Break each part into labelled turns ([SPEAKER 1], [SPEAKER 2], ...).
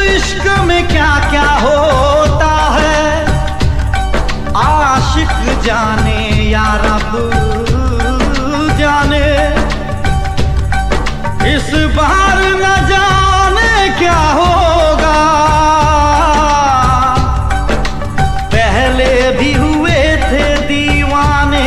[SPEAKER 1] इश्क में क्या क्या होता है, आशिक जाने या रब जाने। इस बार न जाने क्या होगा, पहले भी हुए थे दीवाने।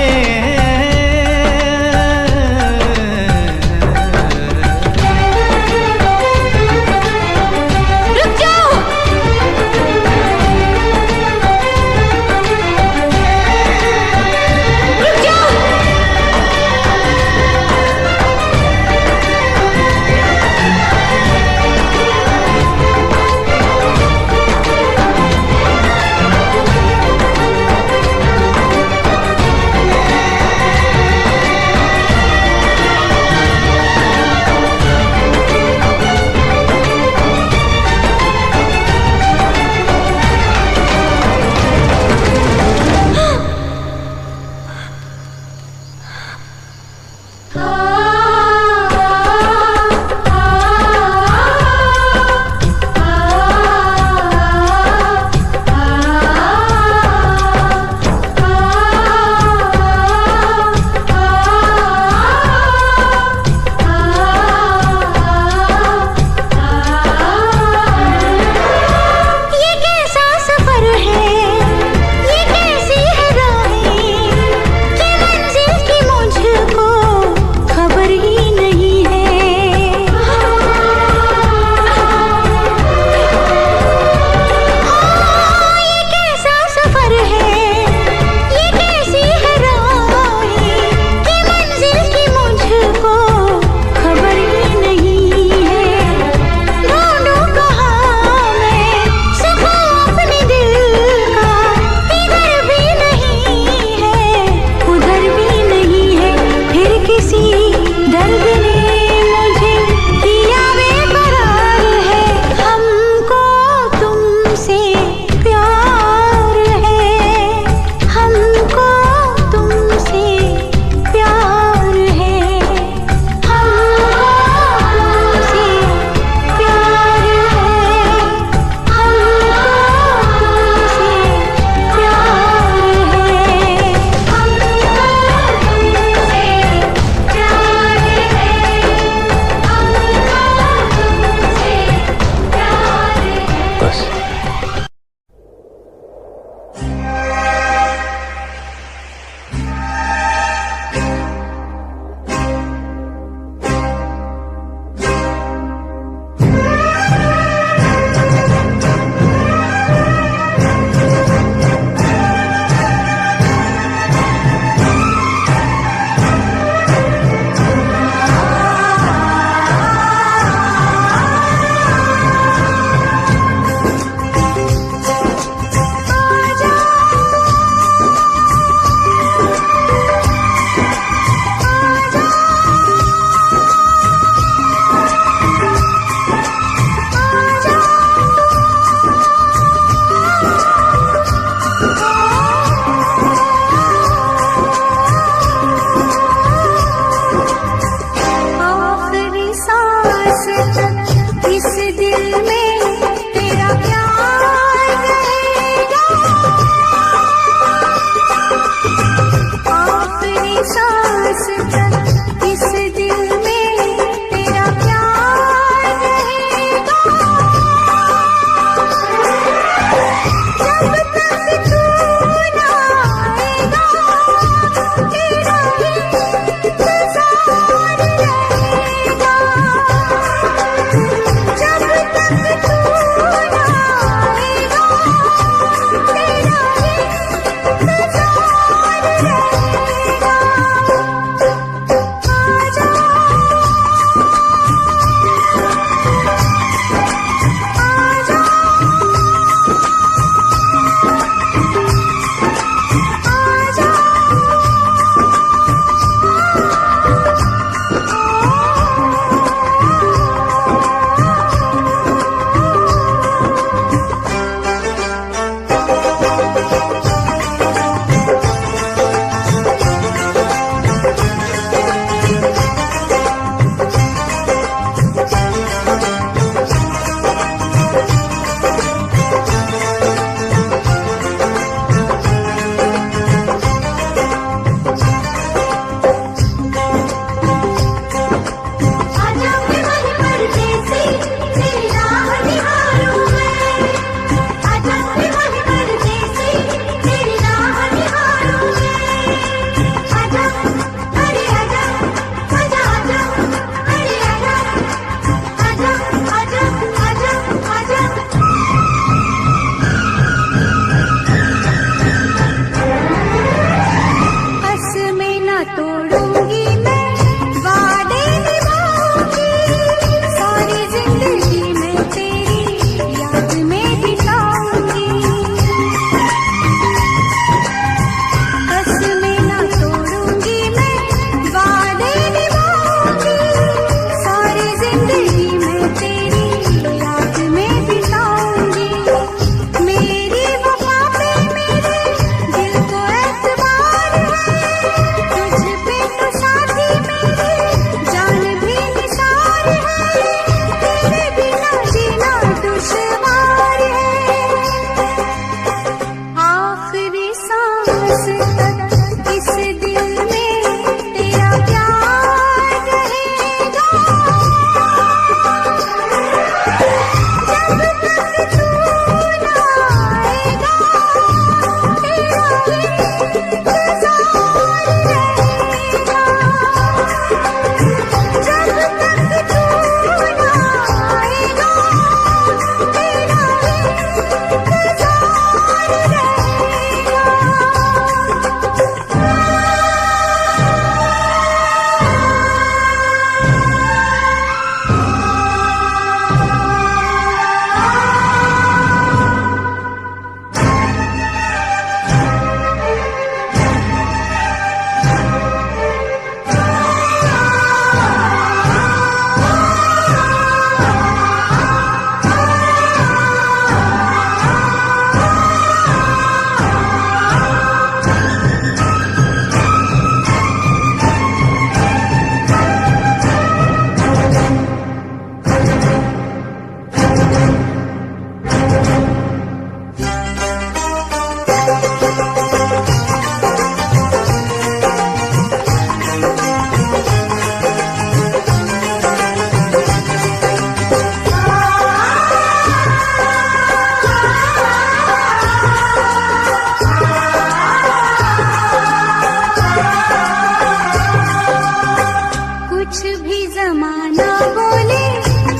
[SPEAKER 2] जमाना बोले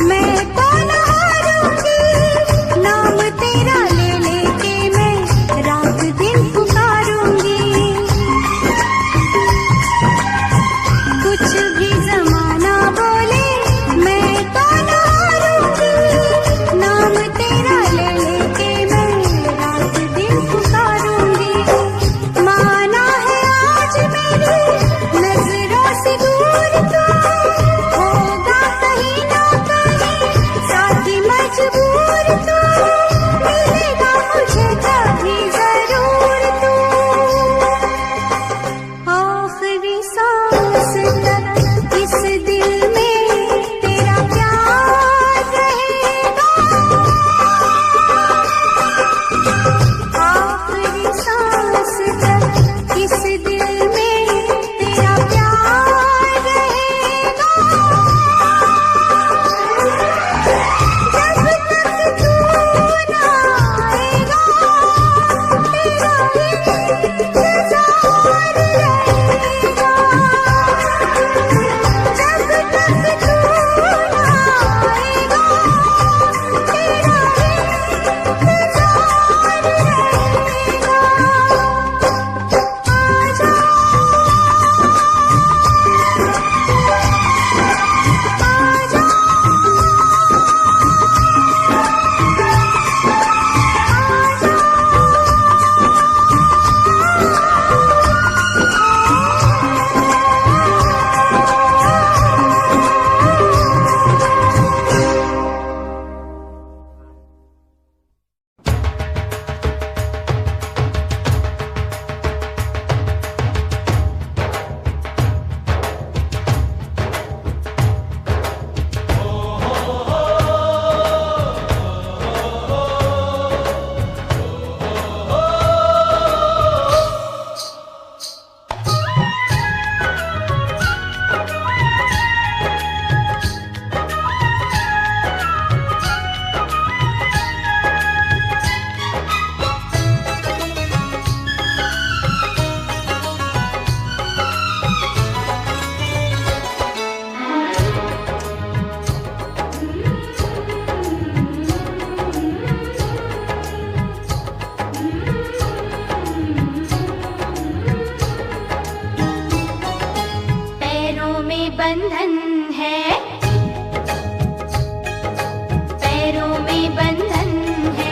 [SPEAKER 2] मैं तो न हारूंगी, नाम तेरा ले लेके मैं रात दिन पुकारूंगी। कुछ भी जमाना बोले मैं तो न हारूंगी, नाम तेरा ले लेके मैं रात दिन पुकारूंगी। माना है आज मेरी नजरों से दूर तो होगा कहीं ना कहीं साथी मजबूर तो मिलेगा मुझे कभी जरूर तू। आखिरी सांस तक इस दिल में तेरा प्यार रहेगा, आखिरी सांस तक इस दिल में तेरा प्यार रहेगा। जब तक तू ना आएगा तेरा इंतजार रहेगा, जब तक तू ना आएगा तेरा इंतजार रहेगा। आजा पैरों में बंधन है, पैरों में बंधन है,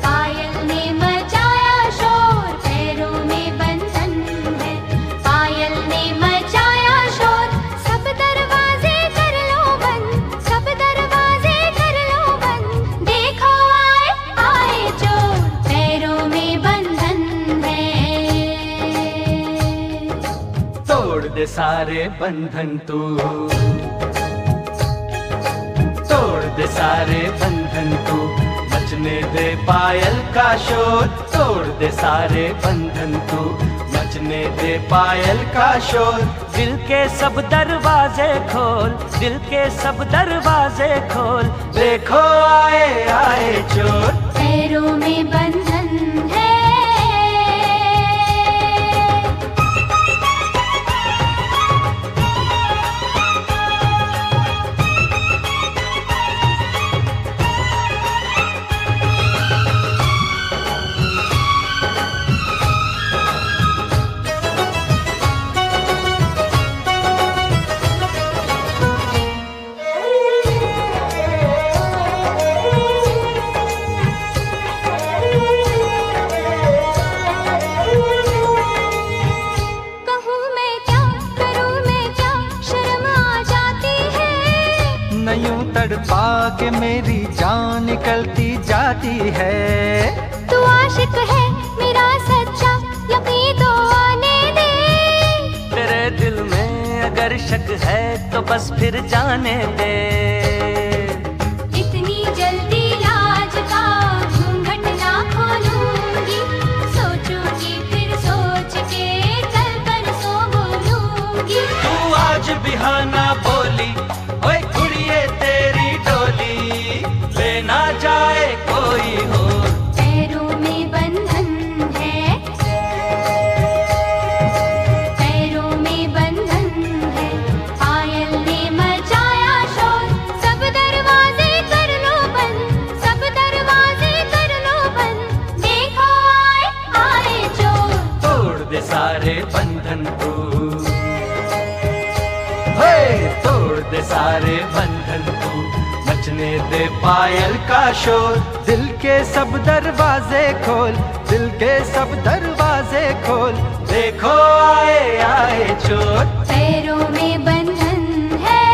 [SPEAKER 2] पायल ने मचाया शोर। पैरों में बंधन है, पायल ने मचाया शोर। सब दरवाजे कर लो बंद, सब दरवाजे कर लो बंद, देखो आए आए चोर। पैरों में बंधन है।
[SPEAKER 1] तोड़ दे सारे बंधन तू, तोड़ दे सारे बंधन तू, मचने दे पायल का शोर। तोड़ दे सारे बंधन तू, मचने दे पायल का शोर। दिल के सब दरवाजे खोल, दिल के सब दरवाजे खोल, देखो आए आए चोर।
[SPEAKER 2] पैरों में बंधन है।
[SPEAKER 1] यूं तड़पा के मेरी जान निकलती जाती है।
[SPEAKER 2] तू आशिक है मेरा सच्चा, यकीन तो आने दे।
[SPEAKER 1] तेरे दिल में अगर शक है तो बस फिर जाने दे।
[SPEAKER 2] इतनी जल्दी लाज का घूंघट ना खोलूंगी, सोचूंगी फिर सोच के कल परसों बोलूंगी।
[SPEAKER 1] तू आज बिहाना बोली, ओए कुड़िए तेरी डोली, लेना जाए कोई हो।
[SPEAKER 2] पैरों में बंधन है, पैरों में बंधन है, पायल ने मचाया
[SPEAKER 1] दे सारे बंधन तू, मचने दे पायल का शोर। दिल के सब दरवाजे खोल, दिल के सब दरवाजे खोल, देखो आए आए चोर।
[SPEAKER 2] पैरों में बंधन है,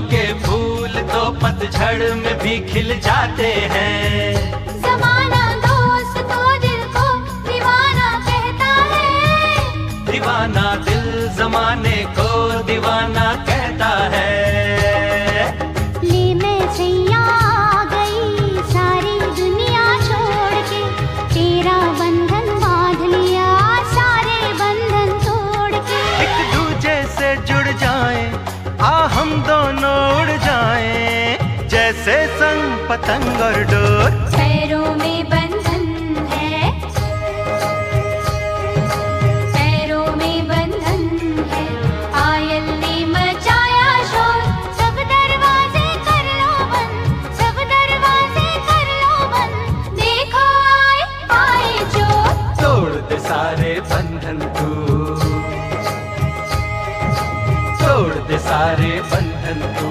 [SPEAKER 1] के फूल तो पतझड़ में भी खिल जाते हैं।
[SPEAKER 2] ज़माना दोस्त तो दिल को दीवाना कहता है,
[SPEAKER 1] दीवाना दिल ज़माने को दीवाना कहता है।
[SPEAKER 2] ले मैं सैया आ गई सारी दुनिया छोड़ के, तेरा बंधन बांध लिया सारे बंधन तोड़ के।
[SPEAKER 1] एक दूजे से जुड़ जाएं, आ हम दोनों उड़ जाएं, जैसे संग पतंग और डोर।
[SPEAKER 2] पैरों में बंधन है, पैरों में बंधन है, पायल ने मचाया शोर। सब दरवाजे कर लो बंद, सब दरवाजे कर लो बंद, देखो आए आए चोर।
[SPEAKER 1] तोड़ दे सारे बंधन तू, तोड़ दे सारे बंधन तू,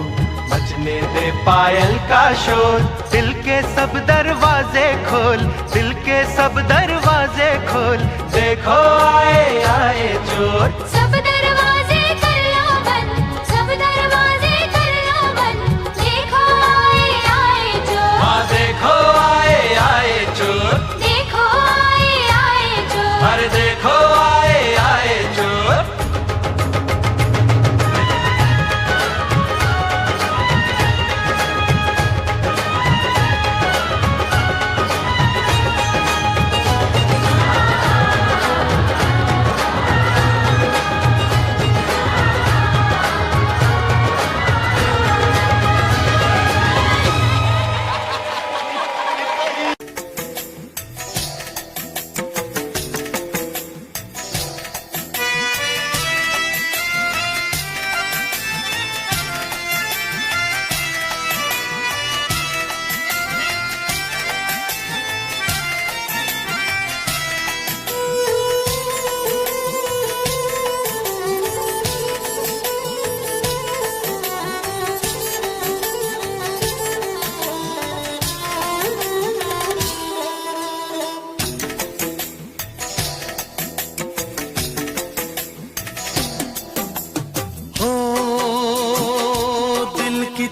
[SPEAKER 1] मचने दे पायल का शोर। दिल के सब दरवाजे खोल, दिल के सब दरवाजे खोल, देखो आए आए चोर।
[SPEAKER 2] सब दरवाजे कर लो बंद, सब दरवाजे कर लो बंद, देखो आए आए चोर।
[SPEAKER 1] हाँ देखो आए आए चोर,
[SPEAKER 2] देखो आए आए चोर,
[SPEAKER 1] अरे देखो आए आए चोर।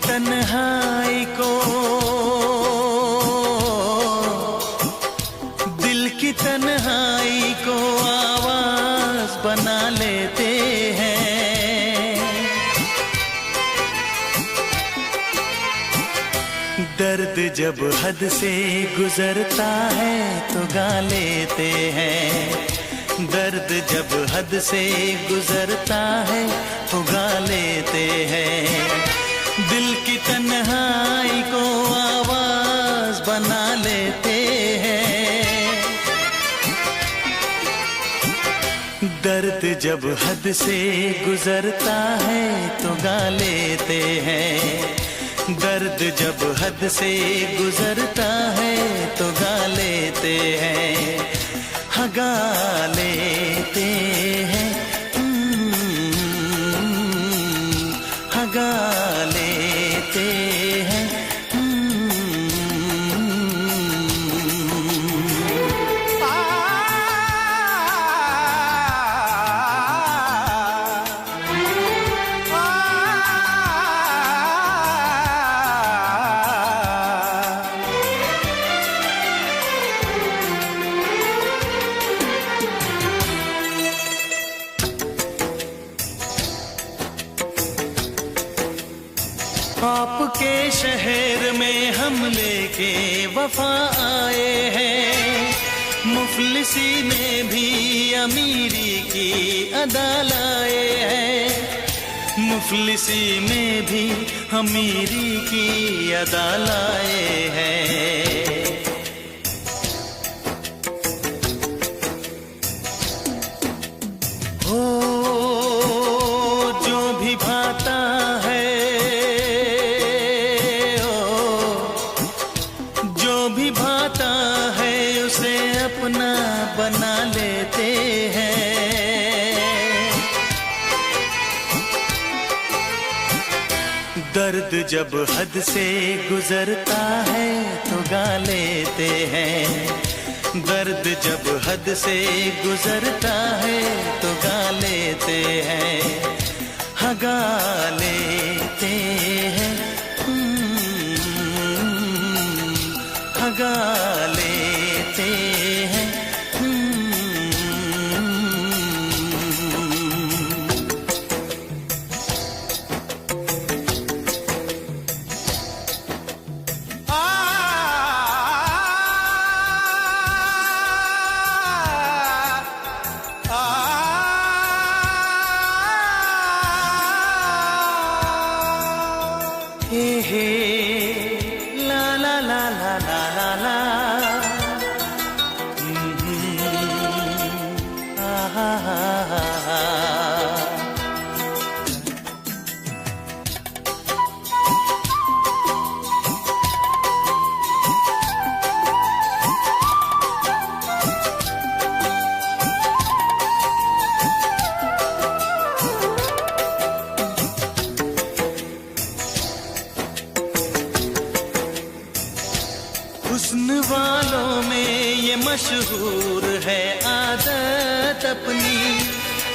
[SPEAKER 3] तन्हाई को, दिल की तन्हाई को आवाज बना लेते हैं। दर्द जब हद से गुजरता है तो गा लेते हैं। दर्द जब हद से गुजरता है तो गा लेते हैं। दिल की तन्हाई को आवाज बना लेते हैं। दर्द जब हद से गुजरता है तो गा लेते हैं। दर्द जब हद से गुजरता है तो गा लेते हैं। हाँ भगा लेते हैं, भगा लेते हैं। आपके शहर में हम लेके वफा आए हैं, मुफलिसी में भी अमीरी की अदा लाए हैं, मुफलिसी में भी अमीरी की अदा लाए हैं। हो जो भी भाता है, भाता है उसे अपना बना लेते हैं। दर्द जब हद से गुजरता है तो गा लेते हैं, दर्द जब हद से गुजरता है तो गा लेते हैं, गा लेते हैं, गा लेते हैं। हे हे ला ला ला ला ला ला ला, हा हा हा हा। हुस्न वालों में ये मशहूर है आदत अपनी,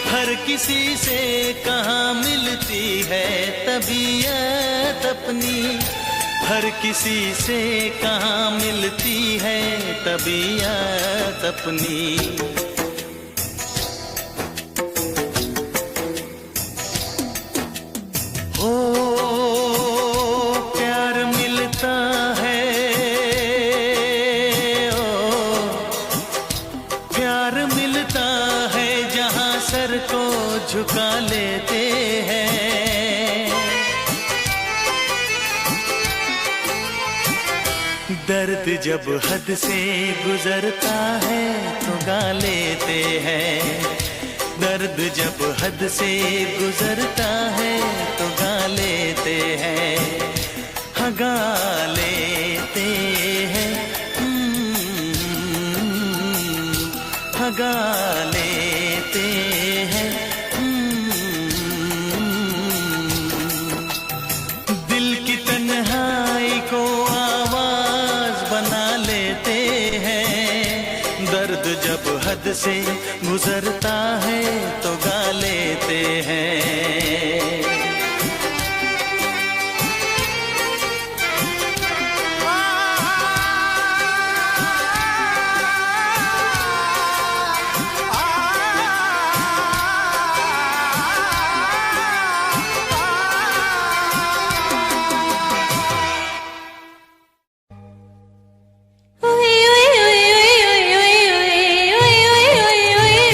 [SPEAKER 3] हर किसी से कहाँ मिलती है तबीयत अपनी, हर किसी से कहाँ मिलती है तबीयत अपनी। ओ प्यार मिलता है, प्यार मिलता है जहाँ सर को झुका लेते हैं। दर्द जब हद से गुजरता है तो गा लेते हैं, दर्द जब हद से गुजरता है तो गा लेते हैं, गा लेते हैं, गा लेते हैं। दिल की तन्हाई को आवाज बना लेते हैं, दर्द जब हद से गुजरता है तो गा लेते हैं।
[SPEAKER 2] ओए ओए ओए ओए ओए ओए ओए ओए ओए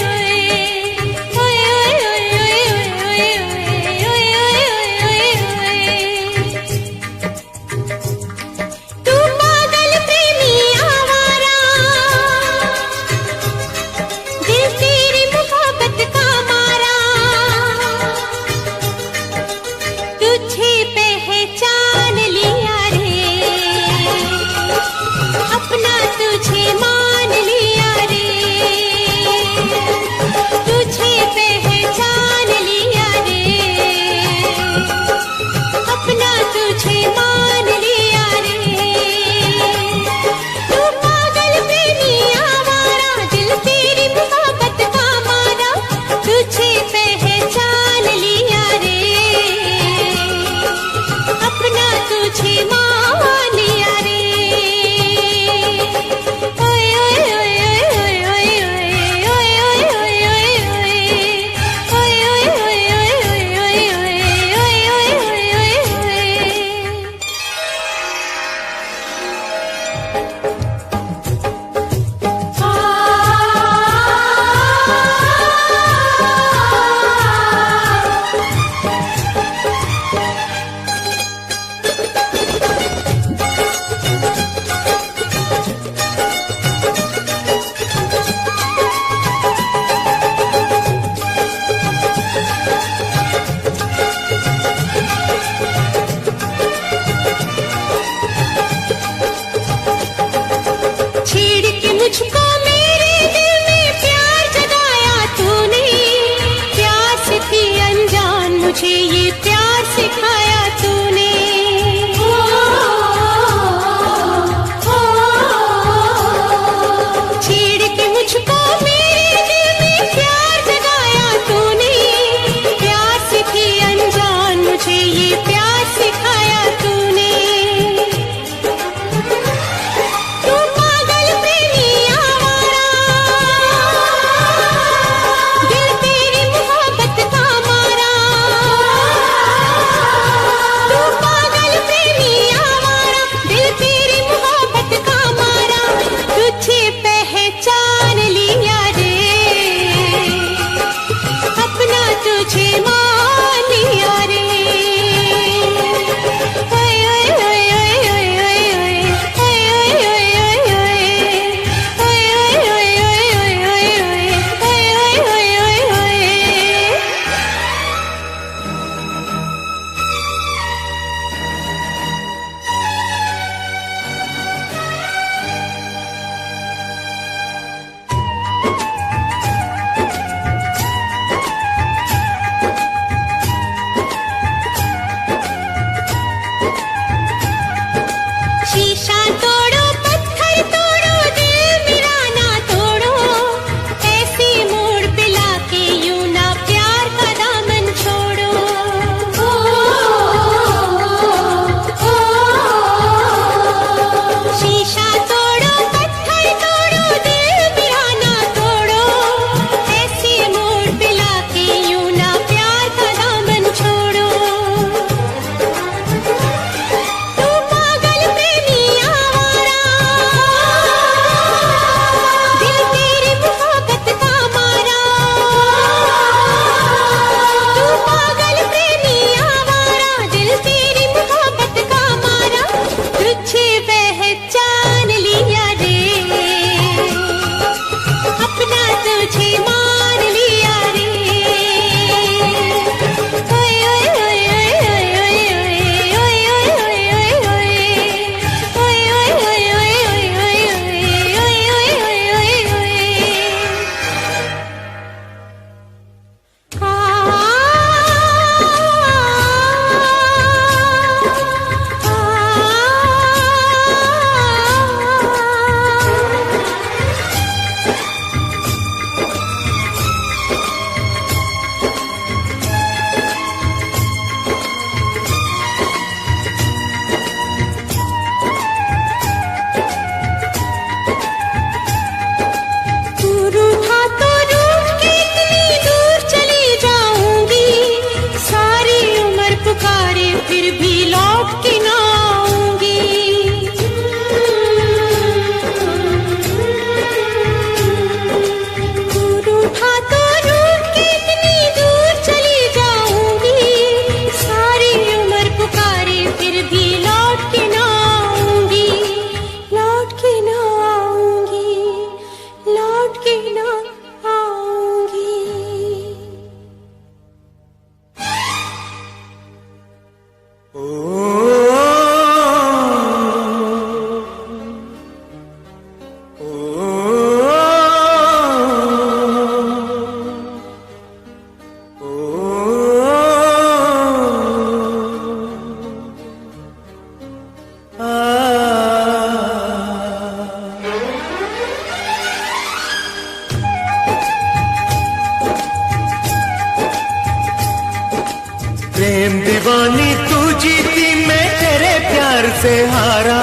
[SPEAKER 3] प्रेम दीवानी तू जीती, मैं तेरे प्यार से हारा।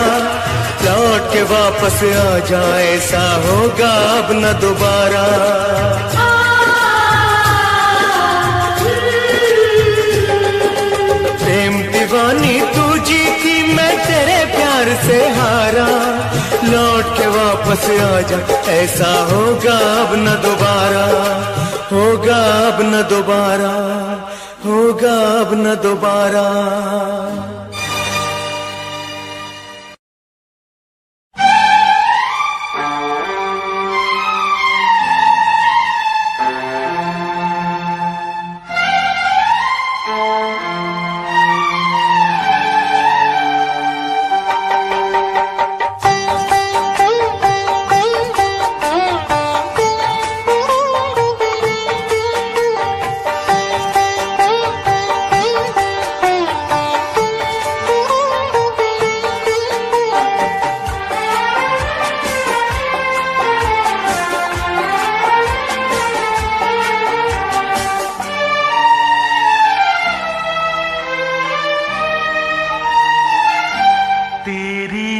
[SPEAKER 3] लौट के वापस आ जाए, ऐसा होगा अब न दोबारा। प्रेम दीवानी तू जीती, मैं तेरे प्यार से हारा। लौट के वापस आ जा, ऐसा होगा अब न दोबारा। होगा अब न दोबारा, होगा अब न दोबारा।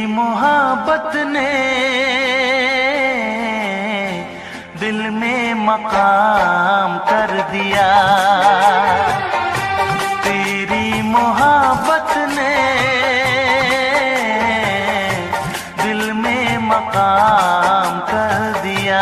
[SPEAKER 1] मोहब्बत ने दिल में मकाम कर दिया। तेरी मोहब्बत ने दिल में मकाम कर दिया।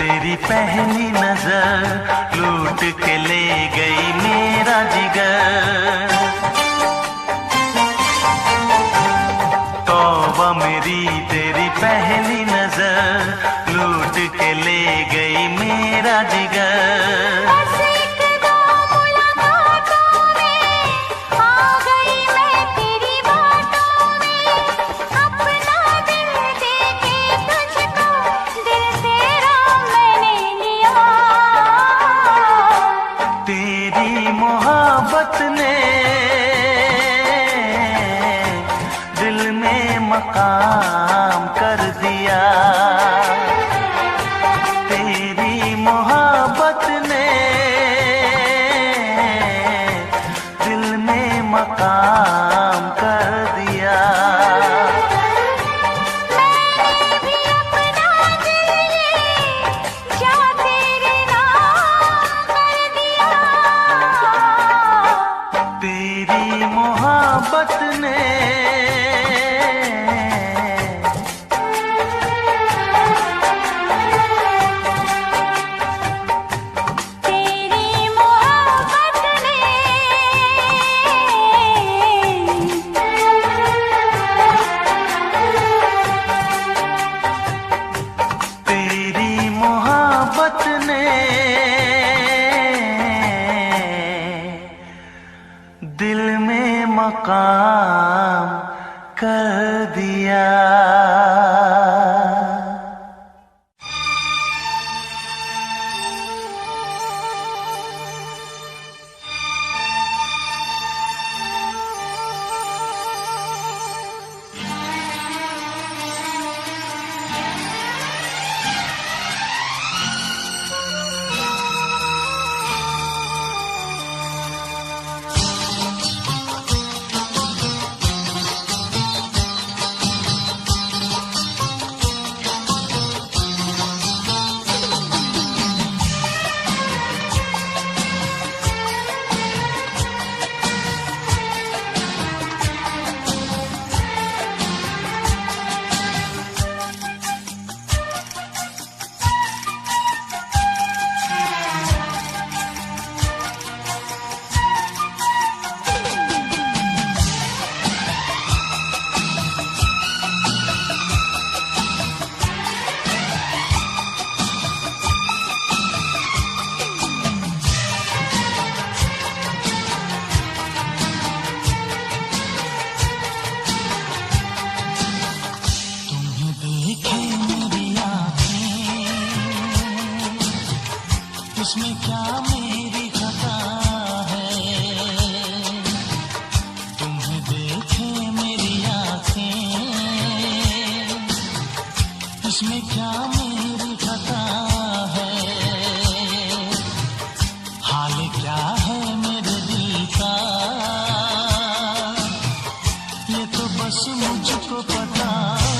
[SPEAKER 4] तेरी पहली नजर लूट के ले गई मेरा जिगर। तौबा मेरी तेरी पहली नजर लूट के ले गई मेरा जिगर। मकाम कर दिया तेरी मोहब्बत ने दिल में मकाम कर दिया।
[SPEAKER 2] मैंने भी अपना दिल जा तेरे नाम कर दिया।
[SPEAKER 4] तेरी मोहब्बत ने दिल में मकाम कर दिया। इसमें क्या मेरी खता है, तुम्हें देखे मेरी आँखें, इसमें क्या मेरी खता है, हाल क्या है मेरे दिल का, ये तो बस मुझको पता है।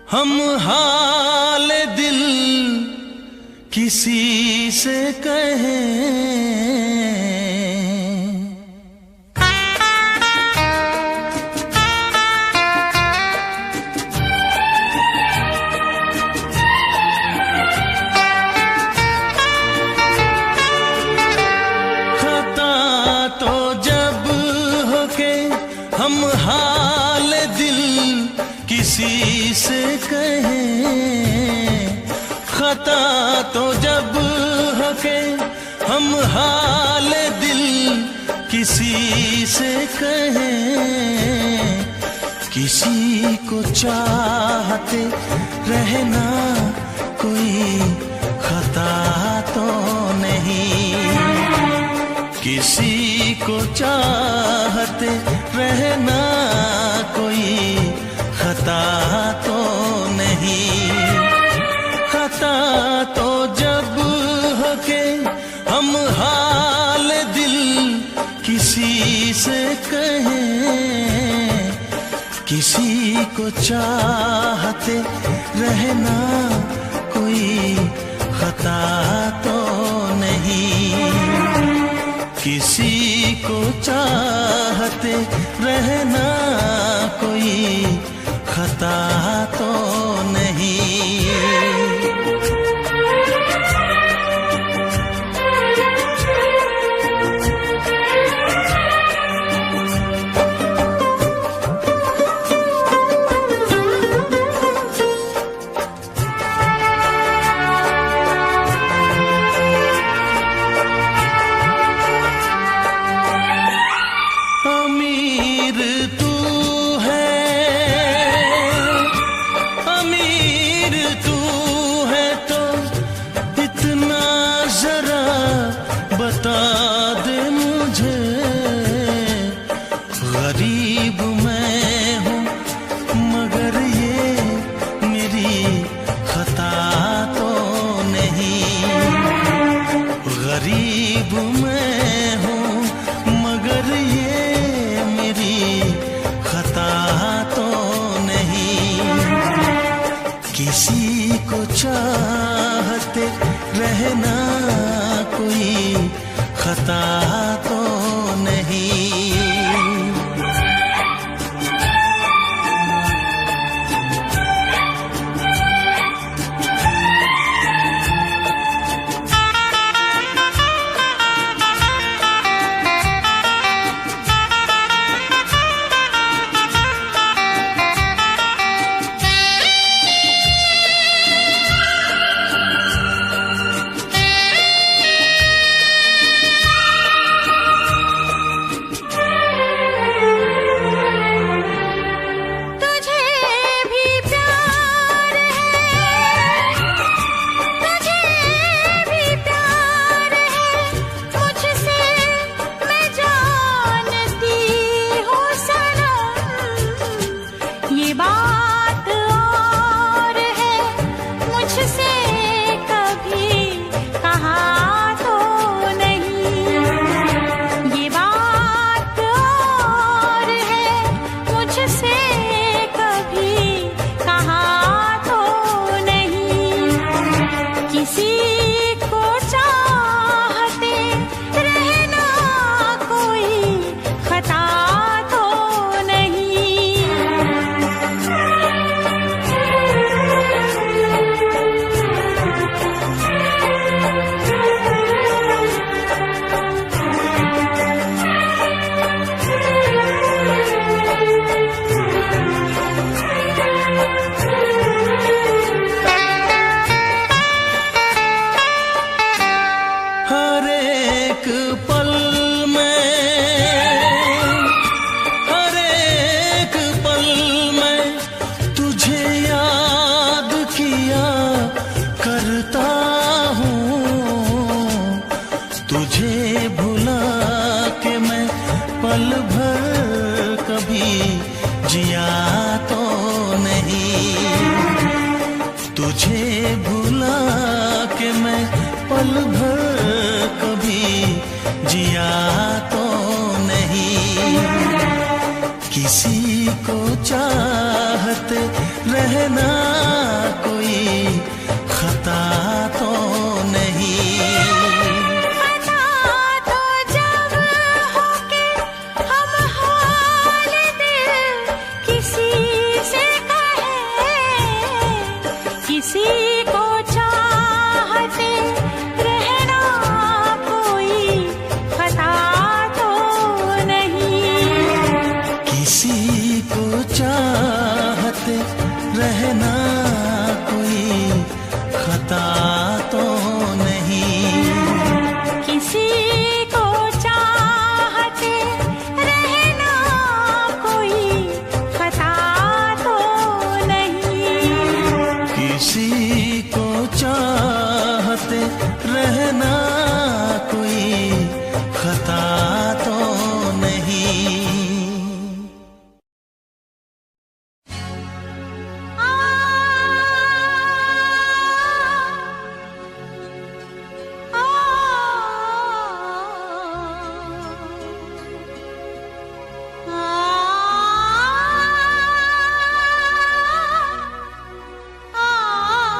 [SPEAKER 3] हम हाल दिल किसी से कहें। हम हाल दिल किसी से कहें, खता तो जब हो के हम हाल दिल किसी से कहें। किसी को चाहते रहना कोई खता तो नहीं, किसी को चाहते रहना कोई खता तो नहीं। खता तो जब हो के हम हाल दिल किसी से कहें। किसी को चाहते रहना कोई खता तो नहीं, किसी को चाहते रहना कोई खता तो नहीं। बता दे मुझे, गरीब मैं हूँ मगर ये मेरी खता तो नहीं। गरीब मैं हूँ मगर ये मेरी खता तो नहीं। किसी को चाहते रहना कोई खता तो नहीं। पल भर कभी जिया तो नहीं, तुझे भुला के मैं पल भर कभी जिया तो नहीं। किसी को चाहते रह रहना कोई खता तो नहीं।
[SPEAKER 5] खता तो जब हो के हम हाल दिल किसी से कहे, किसी को चाहते रहना कोई खता तो नहीं।
[SPEAKER 3] किसी को चाहते रहना कोई खता तो नहीं।
[SPEAKER 5] किसी को चाहते रहना कोई खता तो नहीं।
[SPEAKER 3] किसी को चाहते रहना कोई खता तो नहीं।
[SPEAKER 5] आ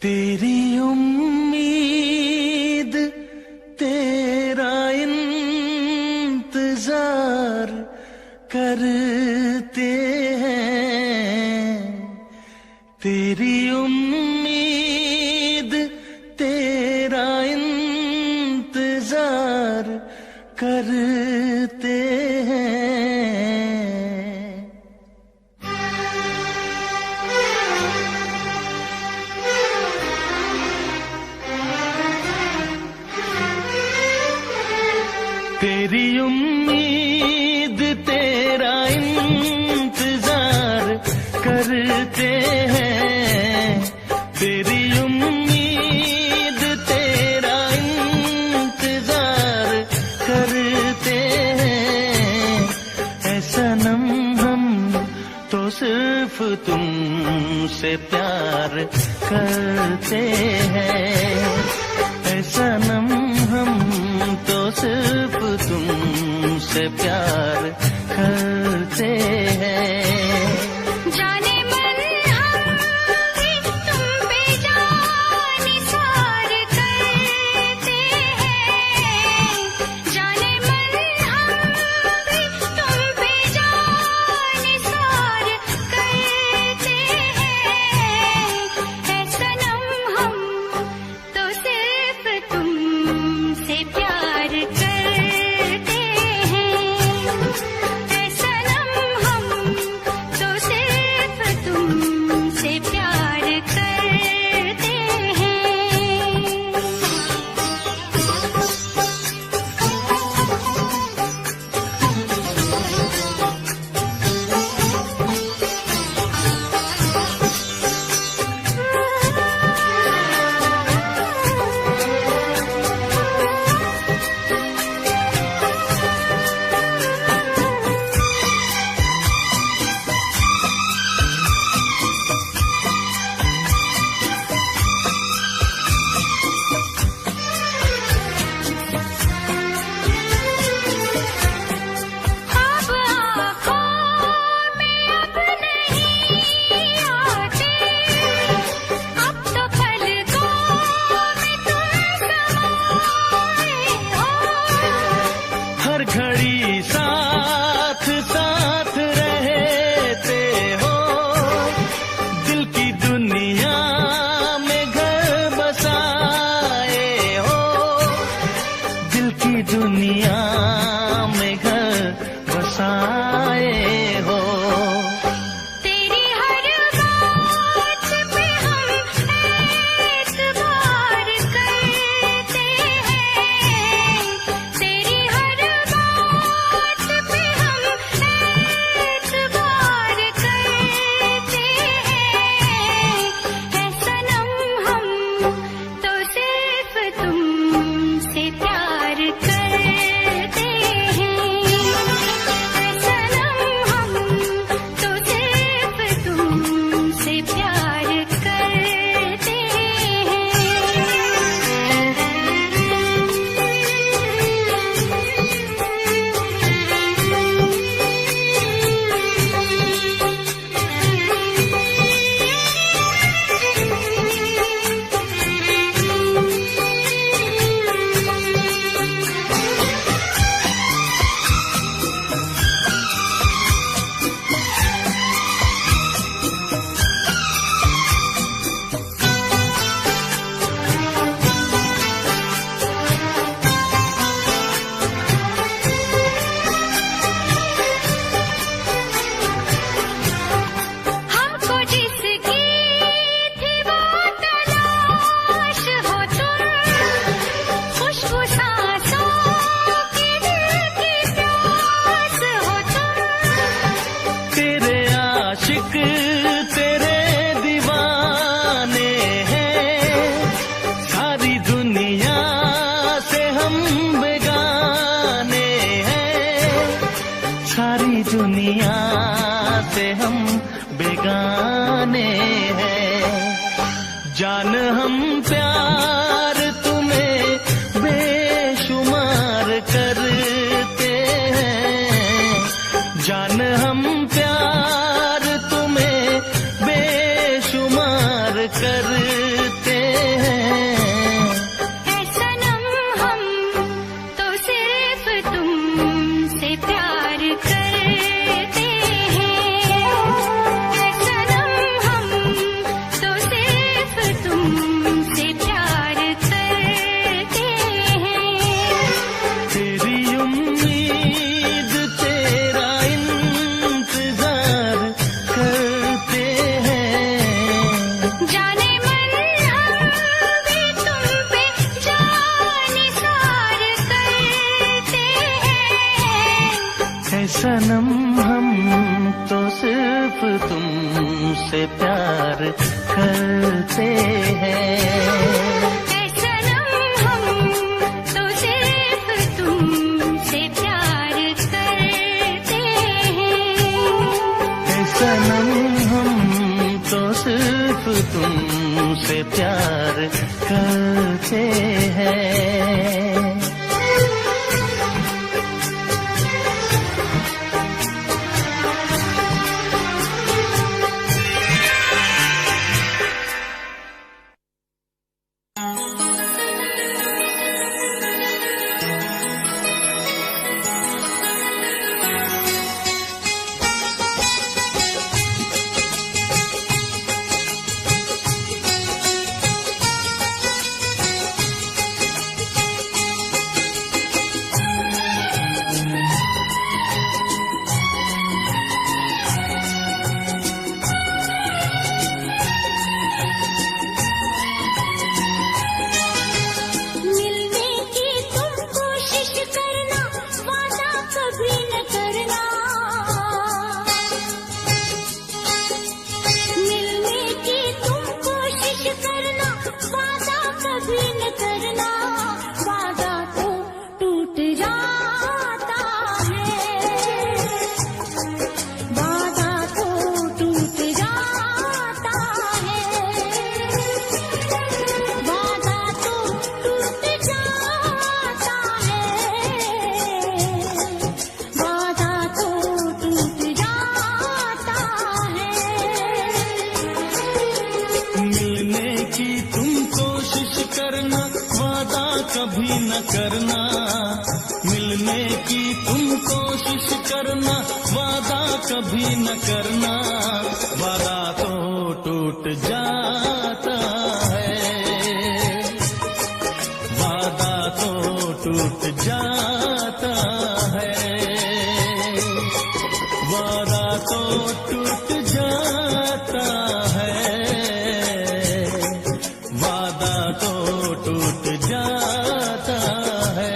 [SPEAKER 3] तेरी उम्मीद तेरा इंतजार करते हैं, तेरी उम्मीद तेरा इंतजार करते हैं। तेरी उम्मीद तेरा इंतजार करते हैं, तेरी उम्मीद तेरा इंतजार करते हैं। ऐ सनम हम तो सिर्फ तुमसे प्यार करते हैं, ऐ सनम हम तो सिर्फ तुमसे प्यार करते हैं।
[SPEAKER 2] जाने मन हम भी तुम पे जान निसार करते हैं, जाने मन हम भी तुम पे जान निसार करते हैं। ऐ सनम हम तो सिर्फ तुमसे प्यार करते हैं, ऐ सनम हम तो सिर्फ तुमसे प्यार करते हैं। अब आँखों में अब नहीं आते, अब तो पलकों में तुम समाए हो।
[SPEAKER 3] हर घड़ी साथ साथ रहते हो, दिल की दुनिया में घर बसाए हो, दिल की दुनिया में घर बसाए हो।
[SPEAKER 2] तेरी हर बात पे हम एतबार करते हैं, तेरी हर बात पे हम एतबार करते हैं। ऐ सनम हम तो सिर्फ तुमसे प्यार करते हैं, ऐ सनम हम तो सिर्फ तुमसे प्यार करते हमको जिसकी थी वो तलाश हो तुम, खुशबू सांसों की दिल की प्यास हो तुम।
[SPEAKER 3] तेरे आशिक तेरे दीवाने हैं, सारी दुनिया से हम बेगाने हैं, सारी दुनिया से हम बेगाने हैं। जान हम प्यार तुम्हें बेशुमार करते हैं, जान हम प्यार तुम्हें बेशुमार करते
[SPEAKER 2] करते हैं। ऐ सनम हम तो सिर्फ तुमसे प्यार करते हैं।
[SPEAKER 4] तेरी उम्मीद तेरा इंतजार करते हैं।
[SPEAKER 2] जाने मन हम भी तुम पे जानिसार करते हैं।
[SPEAKER 4] है सनम हम तो सिर्फ तुमसे प्यार करते हैं।
[SPEAKER 2] ऐ सनम हम तो सिर्फ तुमसे प्यार करते हैं।
[SPEAKER 4] है सनम हम तो सिर्फ तुमसे प्यार करते हैं।
[SPEAKER 2] मिलने की तुम कोशिश करना, वादा कभी न करना। मिलने की तुम कोशिश करना, वादा कभी न करना। वादा तो टूट जाता है। वादा तो टूट जाता है। वादा तो टूट जाता है। वादा तो टूट जाता है।
[SPEAKER 4] मिलने की तुम कोशिश करना, वादा कभी न करना। मिलने की तुम कोशिश करना, वादा कभी न करना। वादा तो टूट जाता है। वादा तो टूट जाता है। वादा तो टूट जाता है। वादा तो टूट जाता है।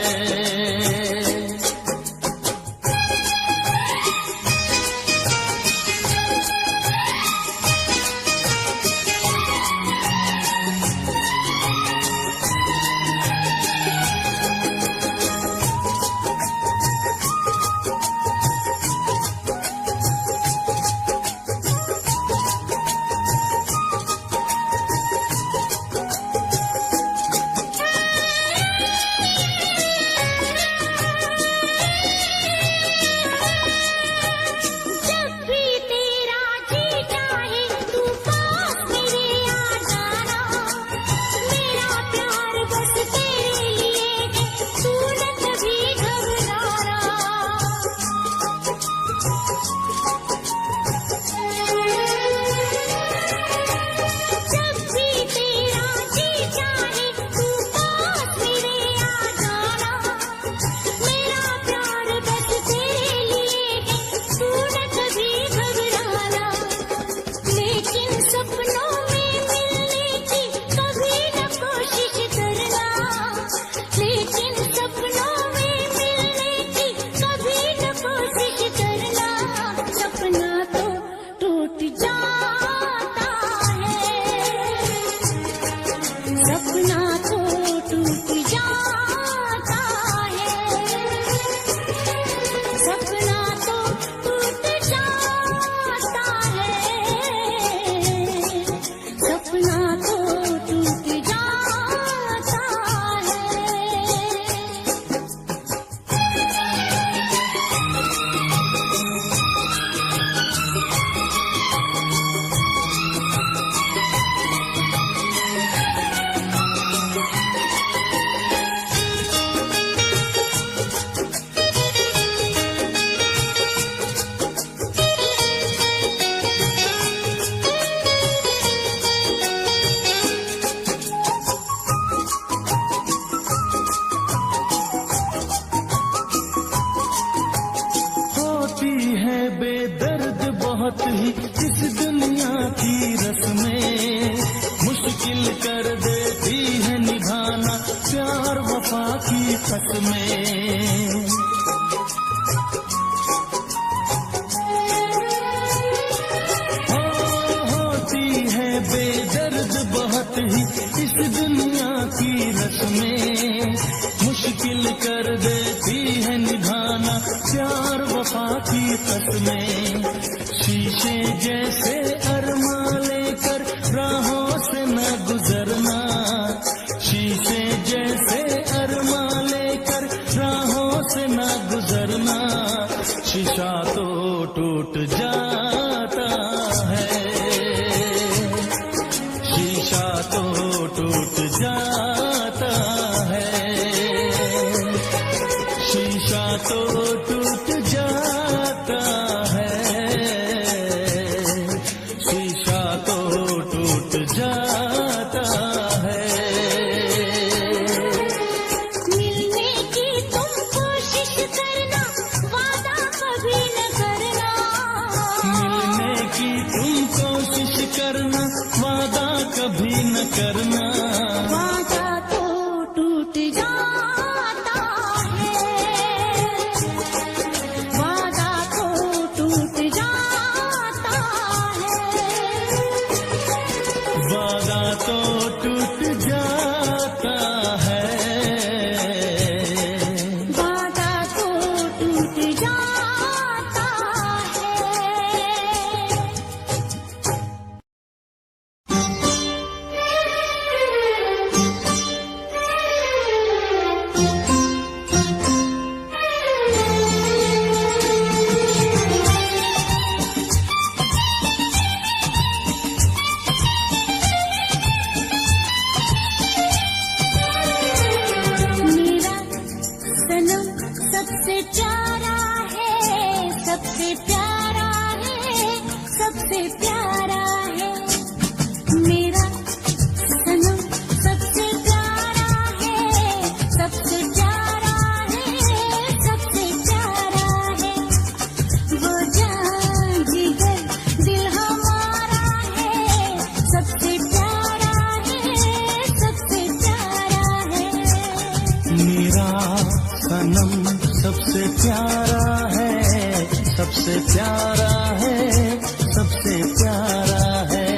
[SPEAKER 6] बहुत ही इस दुनिया की रस्में, मुश्किल कर देती है निभाना प्यार वफा की कसमें। होती है बेदर्द बहुत ही इस दुनिया की रस्में, मुश्किल कर देती है निभाना प्यार वफा की कसमें। शीशे जैसे अरमा लेकर राहों से न गुजरना, शीशे जैसे अरमा लेकर राहों से न गुजरना, शीशा तो टूट जाता है, शीशा तो टूट जाता है, शीशा तो टूट जाता है, शीशा तो टूट जाता है।
[SPEAKER 2] मिलने की तुम कोशिश करना, वादा कभी न करना।
[SPEAKER 6] मिलने की तुम कोशिश करना, वादा कभी न करना,
[SPEAKER 2] वादा तो टूट जाता है, वादा तो टूट जाता है,
[SPEAKER 6] वादा तो टूट जाता है,
[SPEAKER 2] वादा तो टूट जाता है। मेरा सनम सबसे प्यारा है, सबसे प्यारा है, सबसे प्यारा है। मेरा सनम सबसे प्यारा है, सबसे प्यारा है, सबसे प्यारा है। वो जान जिगर दिल हमारा है, सबसे प्यारा है, सबसे प्यारा है।
[SPEAKER 6] मेरा सनम सबसे प्यारा है, सबसे प्यारा है, सबसे प्यारा है।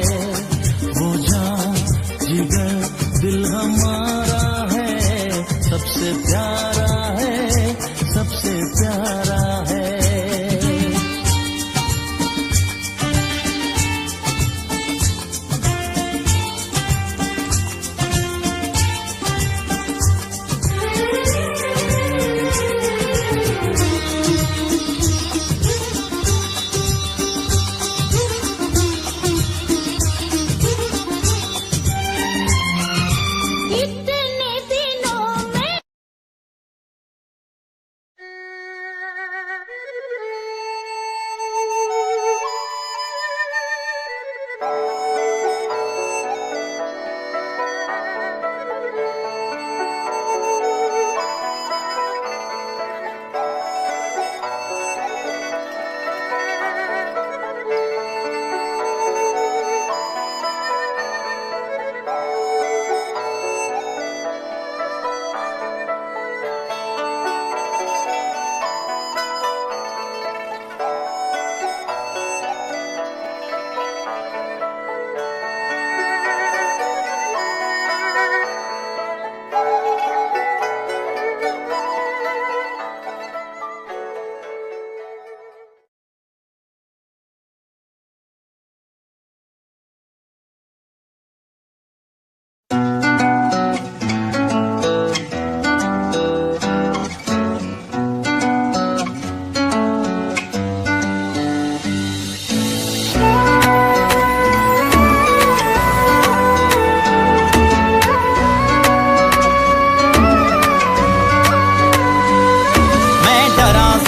[SPEAKER 6] वो जान जिगर दिल हमारा है, सबसे प्यारा है, सबसे प्यारा है।
[SPEAKER 2] इतने दिनों में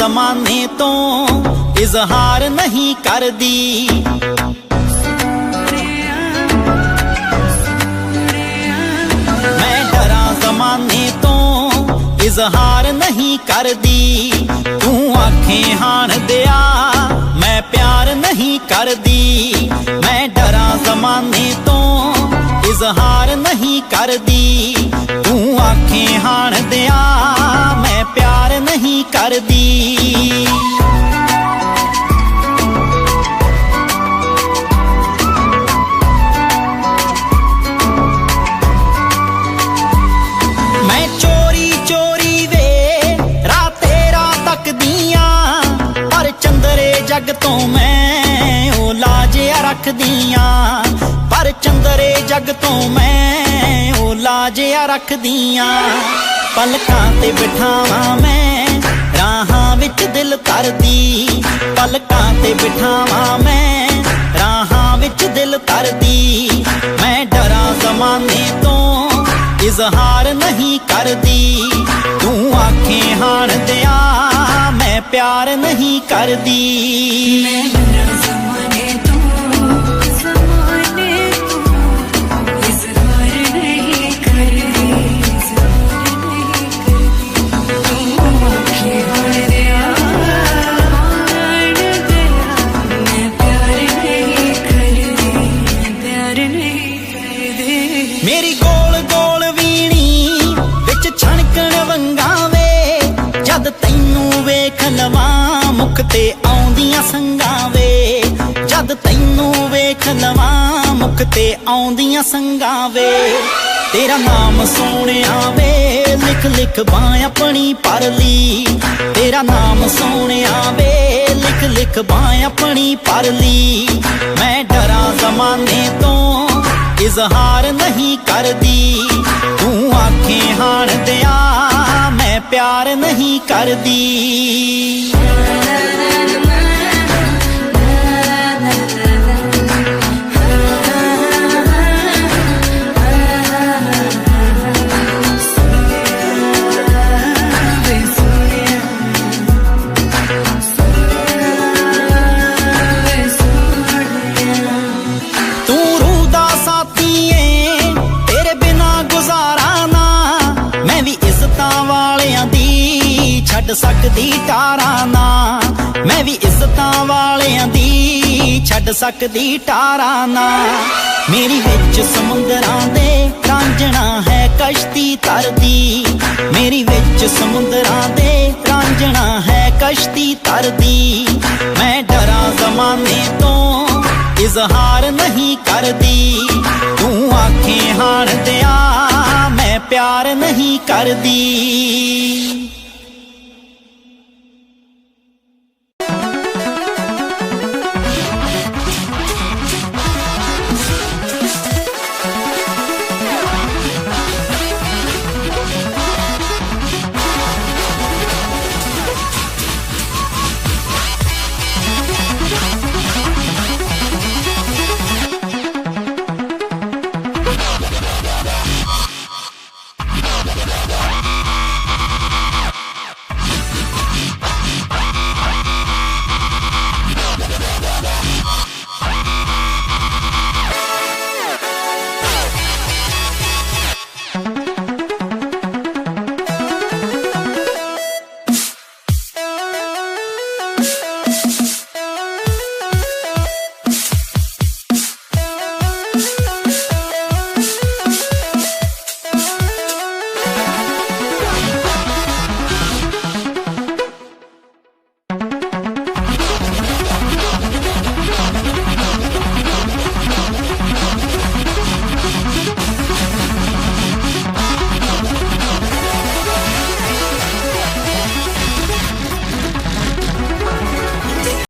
[SPEAKER 7] जमाने तो इजहार नहीं कर दी, मैं डरा जमाने तो इजहार नहीं कर दी। तू आखें हान दिया मैं प्यार इजहार नहीं करदी, मैं डरा जमाने तो इजहार नहीं करदी। तू आखें हाण दिया मैं प्यार नहीं करदी। मैं चोरी चोरी वे राते रात तक दिया, पर चंदरे जग तो मैं ओ लाजिया रख दिया। पर चंदरे जग तो मैं ओ लाजिया रख दिया। पलकां ते बिठावां मैं राहां विच दिल तरदी, पलकां ते बिठावां मैं राहां विच दिल तरदी। मैं डरा जमाने तो इजहार नहीं करदी, तू आखें हाण दिया मैं प्यार नहीं करदी।
[SPEAKER 5] मैं डरा ज़माने तो इज़हार नहीं करदी, इज़हार नहीं करदी। तू आखें हाण दिया मैं प्यार नहीं करदी, मैं प्यार नहीं करदी।
[SPEAKER 7] मेरी गोल गोल वीणी विच छणकण वंगां वे, जद तैनू वेख लवां मुख ते आउंदियां संगां वे। जद तैनू वेख लवां मुख ते आउंदियां संगां वे। तेरा नाम सोहणिया वे लिख लिख बां अपनी परली, तेरा नाम सोहणिया वे लिख लिख बां अपनी परली। मैं डरा जमाने तो इजहार नहीं करदी, तू आखें हाण दिया मैं प्यार नहीं करदी। तू रूह दा साथी ऐ तेरे बिना गुजारा ना, मैं भी इज्जतां वालियां दी छड्ड सकदी टारा ना। मैं भी इज्जतां वालियां दी छड्ड सकदी टारा ना। मेरी विच समुंदरां दे रांझणा है कश्ती तरदी, मेरी विच समुंदरां दे रांझणा है कश्ती तरदी। मैं डरा जमाने तो इजहार नहीं करदी, तू आखें हाण दिया मैं प्यार नहीं करदी।